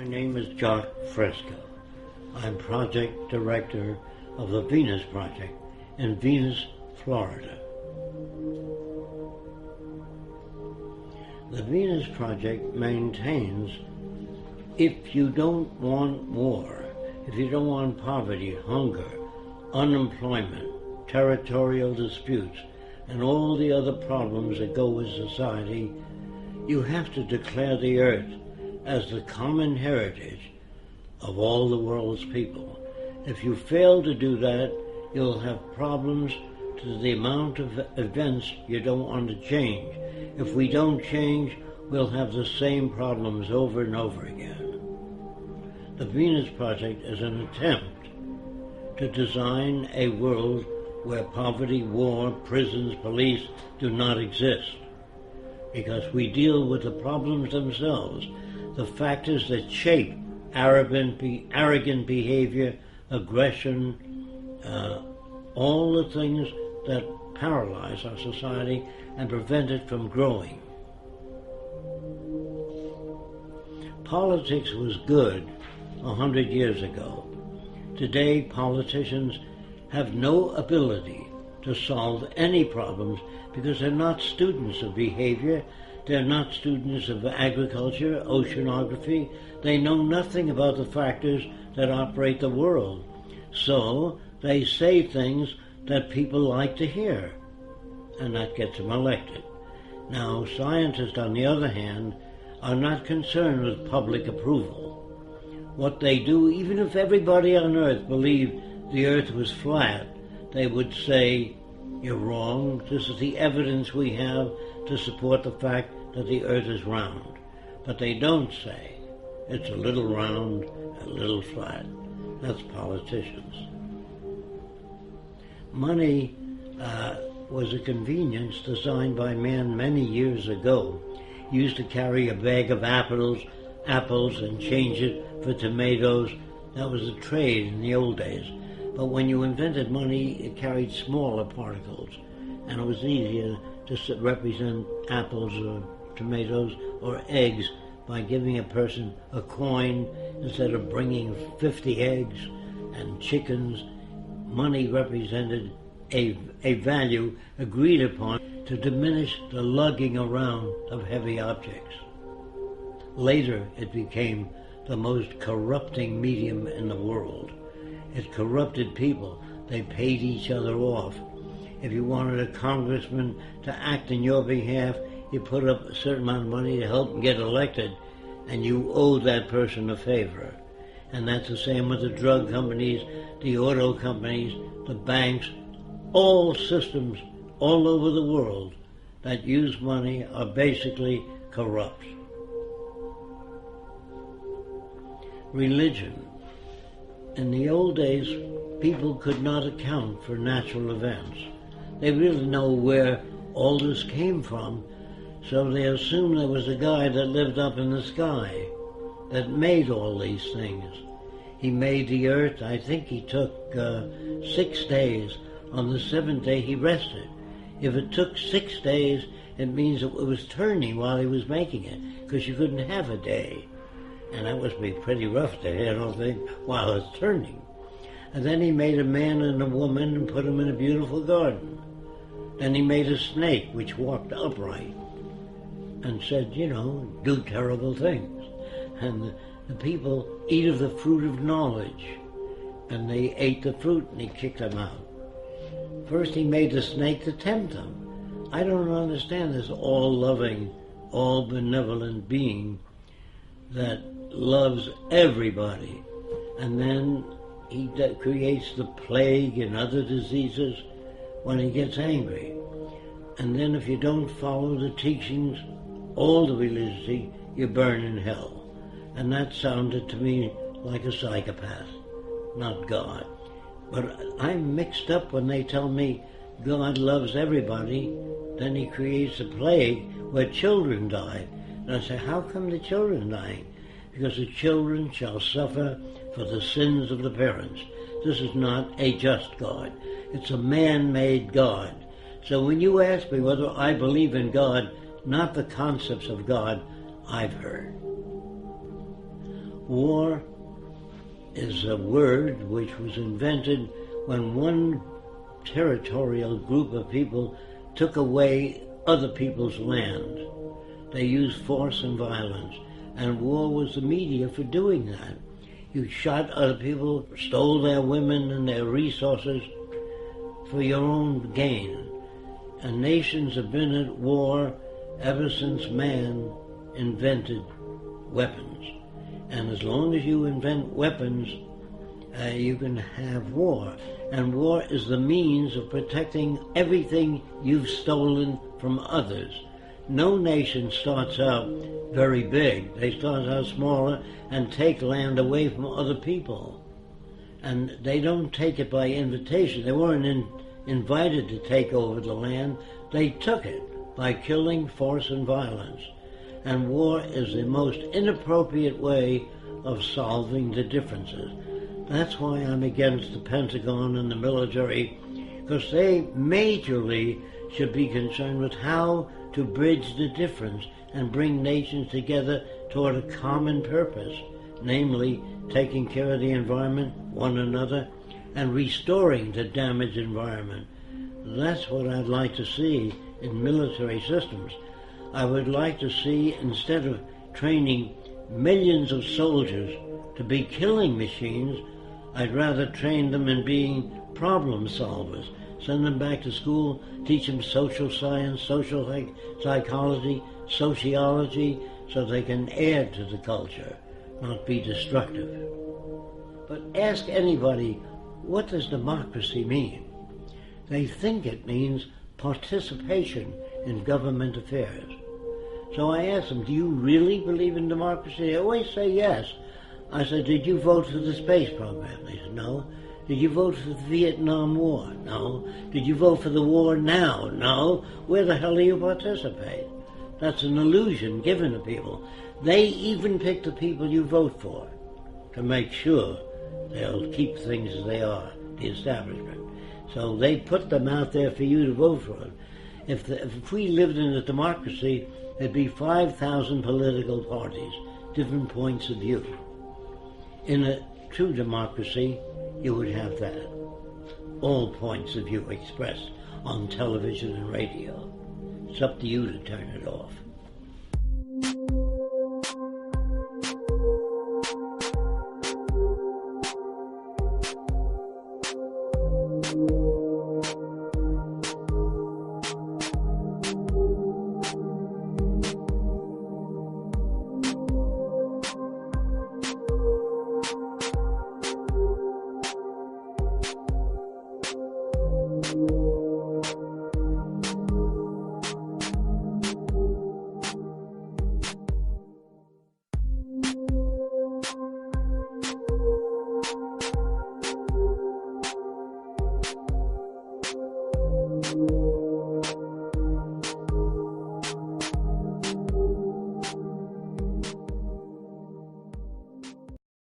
My name is Jacque Fresco. I'm project director of the Venus Project in Venus, Florida. The Venus Project maintains if you don't want war, if you don't want poverty, hunger, unemployment, territorial disputes, and all the other problems that go with society, you have to declare the earth as the common heritage of all the world's people. If you fail to do that, you'll have problems to the amount of events you don't want to change. If we don't change, we'll have the same problems over and over again. The Venus Project is an attempt to design a world where poverty, war, prisons, police do not exist, because we deal with the problems themselves, the factors that shape arrogant behavior, aggression, all the things that paralyze our society and prevent it from growing. Politics was good 100 years ago. Today, politicians have no ability to solve any problems because they're not students of behavior, they're not students of agriculture, oceanography, they know nothing about the factors that operate the world. So they say things that people like to hear, and that gets them elected. Now, scientists, on the other hand, are not concerned with public approval. What they do, even if everybody on Earth believed the Earth was flat, they would say, "You're wrong. This is the evidence we have to support the fact that the Earth is round." But they don't say, it's a little round, a little flat. That's politicians. Money was a convenience designed by man many years ago. You used to carry a bag of apples and change it for tomatoes. That was a trade in the old days. But when you invented money, it carried smaller particles, and it was easier to represent apples or tomatoes or eggs by giving a person a coin instead of bringing 50 eggs and chickens. Money represented a value agreed upon to diminish the lugging around of heavy objects. Later, it became the most corrupting medium in the world. It corrupted people. They paid each other off. If you wanted a congressman to act in your behalf, you put up a certain amount of money to help him get elected, and you owe that person a favor. And that's the same with the drug companies, the auto companies, the banks. All systems all over the world that use money are basically corrupt. Religion. In the old days, people could not account for natural events. They really know where all this came from, so they assumed there was a guy that lived up in the sky that made all these things. He made the earth. I think he took 6 days. On the 7th day, he rested. If it took 6 days, it means it was turning while he was making it, because you couldn't have a day. And that must be pretty rough to handle things while it's turning. And then he made a man and a woman and put them in a beautiful garden. Then he made a snake which walked upright and said, do terrible things. And the people eat of the fruit of knowledge. And they ate the fruit and he kicked them out. First he made the snake to tempt them. I don't understand this all-loving, all-benevolent being that loves everybody. And then he creates the plague and other diseases when he gets angry. And then if you don't follow the teachings, all the religiosity, you burn in hell. And that sounded to me like a psychopath, not God. But I'm mixed up when they tell me God loves everybody, then he creates a plague where children die. And I say, how come the children die? Because the children shall suffer for the sins of the parents. This is not a just God. It's a man-made God. So when you ask me whether I believe in God, not the concepts of God I've heard. War is a word which was invented when one territorial group of people took away other people's land. They used force and violence, and war was the media for doing that. You shot other people, stole their women and their resources for your own gain. And nations have been at war ever since man invented weapons. And as long as you invent weapons, you can have war. And war is the means of protecting everything you've stolen from others. No nation starts out very big. They start out smaller and take land away from other people. And they don't take it by invitation. They weren't invited to take over the land. They took it by killing, force, and violence. And war is the most inappropriate way of solving the differences. That's why I'm against the Pentagon and the military, because they majorly should be concerned with how to bridge the difference and bring nations together toward a common purpose, namely taking care of the environment, one another, and restoring the damaged environment. That's what I'd like to see in military systems. I would like to see, instead of training millions of soldiers to be killing machines, I'd rather train them in being problem solvers. Send them back to school, teach them social science, social psychology, sociology, so they can add to the culture, not be destructive. But ask anybody, what does democracy mean? They think it means participation in government affairs. So I asked them, do you really believe in democracy? They always say yes. I said, did you vote for the space program? They said, no. Did you vote for the Vietnam War? No. Did you vote for the war now? No. Where the hell do you participate? That's an illusion given to people. They even pick the people you vote for to make sure they'll keep things as they are, the establishment. So they put them out there for you to vote for them. If we lived in a democracy, there'd be 5,000 political parties, different points of view. In a true democracy, you would have that. All points of view expressed on television and radio. It's up to you to turn it off.